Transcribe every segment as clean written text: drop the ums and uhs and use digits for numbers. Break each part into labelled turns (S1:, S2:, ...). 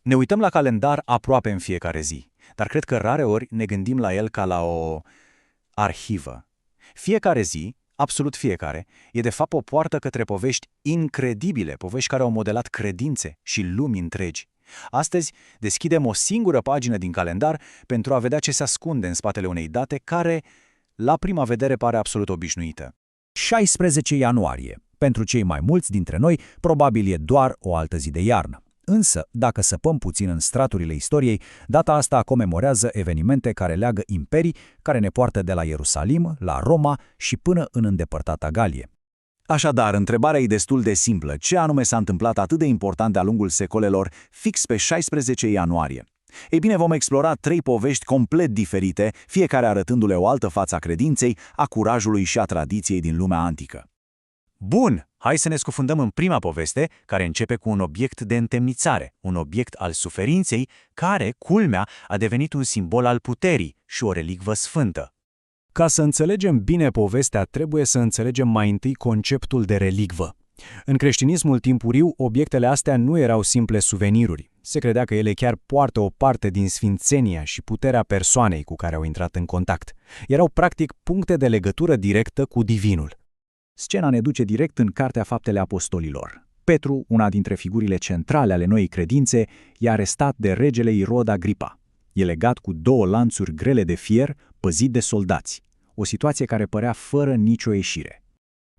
S1: Ne uităm la calendar aproape în fiecare zi, dar cred că rareori ne gândim la el ca la o arhivă. Fiecare zi, absolut fiecare, e de fapt o poartă către povești incredibile, povești care au modelat credințe și lumi întregi. Astăzi deschidem o singură pagină din calendar pentru a vedea ce se ascunde în spatele unei date care, la prima vedere, pare absolut obișnuită.
S2: 16 ianuarie. Pentru cei mai mulți dintre noi, probabil e doar o altă zi de iarnă. Însă, dacă săpăm puțin în straturile istoriei, data asta comemorează evenimente care leagă imperii, care ne poartă de la Ierusalim, la Roma și până în îndepărtata Galie.
S3: Așadar, întrebarea e destul de simplă. Ce anume s-a întâmplat atât de important de-a lungul secolelor, fix pe 16 ianuarie? Ei bine, vom explora 3 povești complet diferite, fiecare arătându-le o altă față a credinței, a curajului și a tradiției din lumea antică.
S1: Bun, hai să ne scufundăm în prima poveste, care începe cu un obiect de întemnițare, un obiect al suferinței, care, culmea, a devenit un simbol al puterii și o relicvă sfântă.
S2: Ca să înțelegem bine povestea, trebuie să înțelegem mai întâi conceptul de relicvă. În creștinismul timpuriu, obiectele astea nu erau simple suveniruri. Se credea că ele chiar poartă o parte din sfințenia și puterea persoanei cu care au intrat în contact. Erau practic puncte de legătură directă cu divinul.
S4: Scena ne duce direct în Cartea Faptele Apostolilor. Petru, una dintre figurile centrale ale noii credințe, e arestat de regele Irod Agripa. E legat cu 2 lanțuri grele de fier, păzit de soldați. O situație care părea fără nicio ieșire.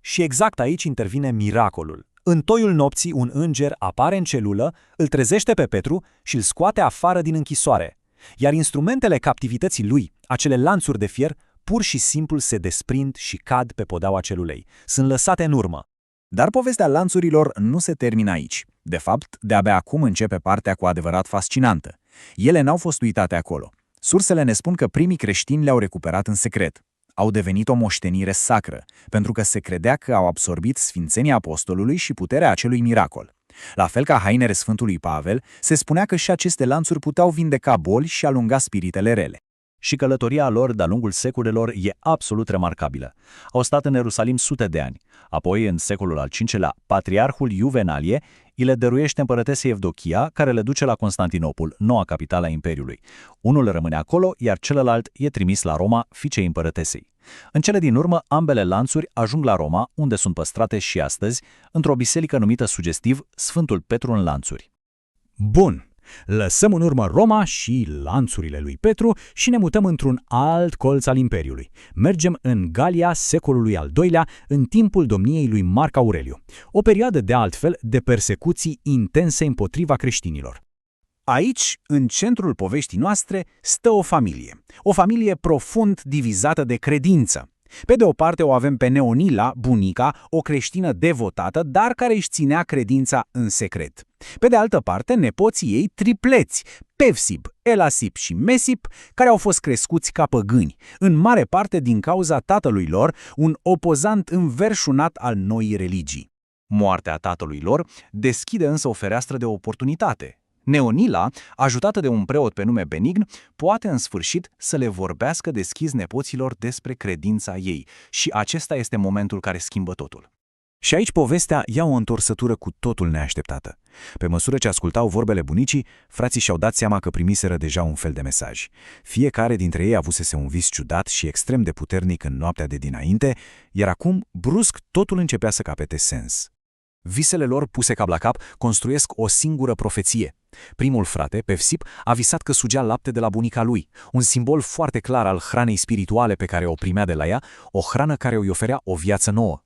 S2: Și exact aici intervine miracolul. În toiul nopții, un înger apare în celulă, îl trezește pe Petru și îl scoate afară din închisoare. Iar instrumentele captivității lui, acele lanțuri de fier, pur și simplu se desprind și cad pe podeaua celulei. Sunt lăsate în urmă.
S3: Dar povestea lanțurilor nu se termină aici. De fapt, de-abia acum începe partea cu adevărat fascinantă. Ele n-au fost uitate acolo. Sursele ne spun că primii creștini le-au recuperat în secret. Au devenit o moștenire sacră, pentru că se credea că au absorbit sfințenia apostolului și puterea acelui miracol. La fel ca hainele Sfântului Pavel, se spunea că și aceste lanțuri puteau vindeca boli și alunga spiritele rele.
S1: Și călătoria lor de-a lungul secolelor e absolut remarcabilă. Au stat în Ierusalim sute de ani. Apoi, în secolul al V-lea, patriarhul Juvenalie îi le dăruiește împărătesei Evdochia, care le duce la Constantinopol, noua capitală a Imperiului. Unul rămâne acolo, iar celălalt e trimis la Roma, fiicei împărătesei. În cele din urmă, ambele lanțuri ajung la Roma, unde sunt păstrate și astăzi, într-o biserică numită sugestiv Sfântul Petru în lanțuri.
S2: Bun! Lăsăm în urmă Roma și lanțurile lui Petru și ne mutăm într-un alt colț al Imperiului. Mergem în Galia secolului al II-lea, în timpul domniei lui Marc Aureliu. O perioadă de altfel de persecuții intense împotriva creștinilor.
S3: Aici, în centrul poveștii noastre, stă o familie. O familie profund divizată de credință. Pe de o parte o avem pe Neonila, bunica, o creștină devotată, dar care își ținea credința în secret. Pe de altă parte, nepoții ei tripleți, Pevsip, Elasip și Mesip, care au fost crescuți ca păgâni, în mare parte din cauza tatălui lor, un opozant înverșunat al noii religii.
S1: Moartea tatălui lor deschide însă o fereastră de oportunitate. Neonila, ajutată de un preot pe nume Benign, poate în sfârșit să le vorbească deschis nepoților despre credința ei și acesta este momentul care schimbă totul.
S4: Și aici povestea ia o întorsătură cu totul neașteptată. Pe măsură ce ascultau vorbele bunicii, frații și-au dat seama că primiseră deja un fel de mesaj. Fiecare dintre ei avusese un vis ciudat și extrem de puternic în noaptea de dinainte, iar acum, brusc, totul începea să capete sens. Visele lor, puse cap la cap, construiesc o singură profeție. Primul frate, Pevsip, a visat că sugea lapte de la bunica lui, un simbol foarte clar al hranei spirituale pe care o primea de la ea, o hrană care îi oferea o viață nouă.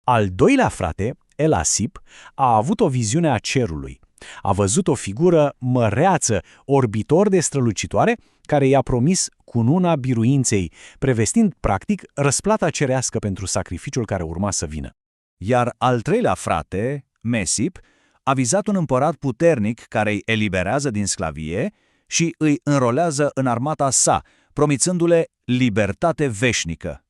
S4: Al doilea frate, Elasip, a avut o viziune a cerului. A văzut o figură măreață, orbitor de strălucitoare, care i-a promis cununa biruinței, prevestind, practic, răsplata cerească pentru sacrificiul care urma să vină.
S3: Iar al treilea frate, Mesip, a vizat un împărat puternic care îi eliberează din sclavie și îi înrolează în armata sa, promițându-le libertate veșnică.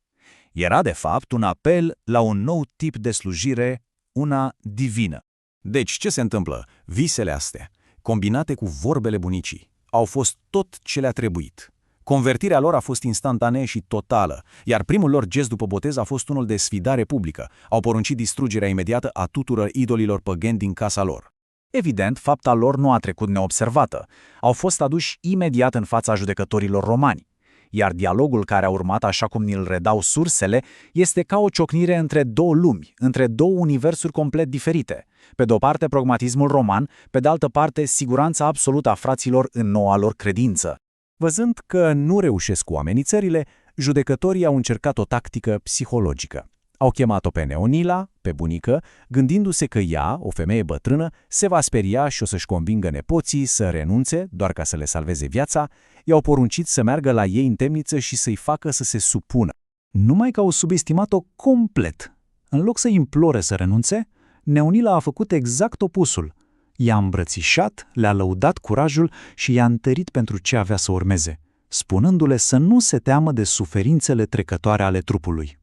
S3: Era, de fapt, un apel la un nou tip de slujire, una divină.
S4: Deci, ce se întâmplă? Visele astea, combinate cu vorbele bunicii, au fost tot ce le-a trebuit. Convertirea lor a fost instantanee și totală, iar primul lor gest după botez a fost unul de sfidare publică. Au poruncit distrugerea imediată a tuturor idolilor păgâni din casa lor.
S3: Evident, fapta lor nu a trecut neobservată. Au fost aduși imediat în fața judecătorilor romani. Iar dialogul care a urmat, așa cum ni-l redau sursele, este ca o ciocnire între două lumi, între două universuri complet diferite. Pe de o parte pragmatismul roman, pe de altă parte siguranța absolută a fraților în noua lor credință.
S2: Văzând că nu reușesc cu amenințările, judecătorii au încercat o tactică psihologică. Au chemat-o pe Neonila, pe bunică, gândindu-se că ea, o femeie bătrână, se va speria și o să-și convingă nepoții să renunțe, doar ca să le salveze viața. I-au poruncit să meargă la ei în temniță și să-i facă să se supună. Numai că au subestimat-o complet. În loc să implore să renunțe, Neonila a făcut exact opusul. I-a îmbrățișat, le-a lăudat curajul și i-a întărit pentru ce avea să urmeze, spunându-le să nu se teamă de suferințele trecătoare ale trupului.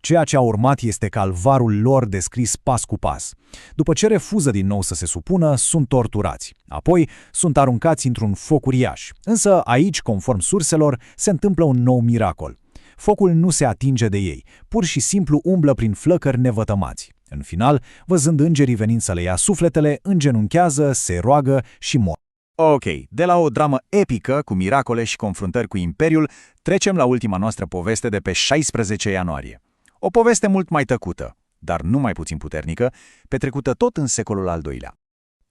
S2: Ceea ce a urmat este calvarul lor descris pas cu pas. După ce refuză din nou să se supună, sunt torturați. Apoi sunt aruncați într-un foc uriaș. Însă aici, conform surselor, se întâmplă un nou miracol. Focul nu se atinge de ei, pur și simplu umblă prin flăcări nevătămați. În final, văzând îngerii venind să le ia sufletele, îngenunchează, se roagă și mor.
S3: Ok, de la o dramă epică cu miracole și confruntări cu Imperiul, trecem la ultima noastră poveste de pe 16 ianuarie. O poveste mult mai tăcută, dar nu mai puțin puternică, petrecută tot în secolul al II-lea.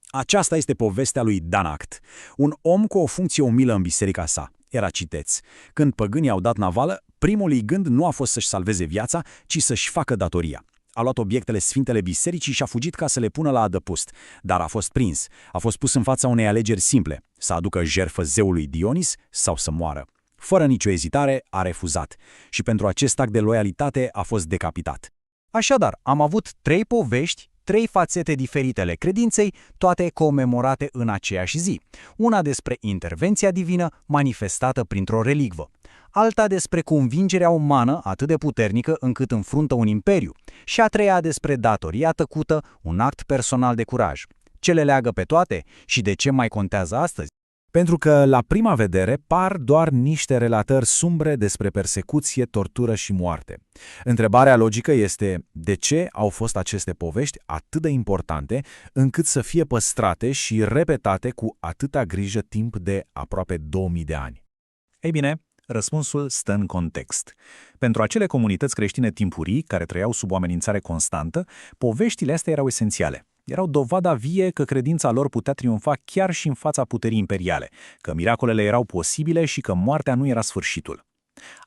S2: Aceasta este povestea lui Danact, un om cu o funcție umilă în biserica sa. Era citeț. Când păgânii au dat navală, primul ei gând nu a fost să-și salveze viața, ci să-și facă datoria. A luat obiectele sfintele bisericii și a fugit ca să le pună la adăpost, dar a fost prins. A fost pus în fața unei alegeri simple, să aducă jertfă zeului Dionis sau să moară. Fără nicio ezitare, a refuzat și pentru acest act de loialitate a fost decapitat.
S3: Așadar, am avut 3 povești, 3 fațete diferitele credinței, toate comemorate în aceeași zi. Una despre intervenția divină manifestată printr-o relicvă, alta despre convingerea umană atât de puternică încât înfruntă un imperiu și a treia despre datoria tăcută, un act personal de curaj. Ce le leagă pe toate și de ce mai contează astăzi?
S2: Pentru că, la prima vedere, par doar niște relatări sumbre despre persecuție, tortură și moarte. Întrebarea logică este de ce au fost aceste povești atât de importante încât să fie păstrate și repetate cu atâta grijă timp de aproape 2000 de ani?
S1: Ei bine, răspunsul stă în context. Pentru acele comunități creștine timpurii, care trăiau sub o amenințare constantă, poveștile astea erau esențiale. Erau dovada vie că credința lor putea triumfa chiar și în fața puterii imperiale, că miracolele erau posibile și că moartea nu era sfârșitul.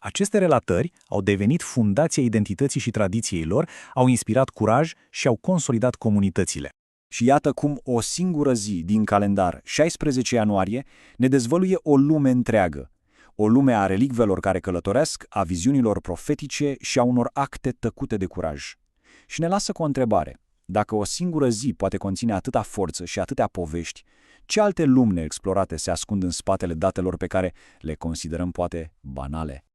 S1: Aceste relatări au devenit fundația identității și tradiției lor, au inspirat curaj și au consolidat comunitățile.
S2: Și iată cum o singură zi din calendar, 16 ianuarie, ne dezvăluie o lume întreagă. O lume a relicvelor care călătoresc, a viziunilor profetice și a unor acte tăcute de curaj. Și ne lasă cu o întrebare. Dacă o singură zi poate conține atâta forță și atâtea povești, ce alte lumi neexplorate se ascund în spatele datelor pe care le considerăm poate banale?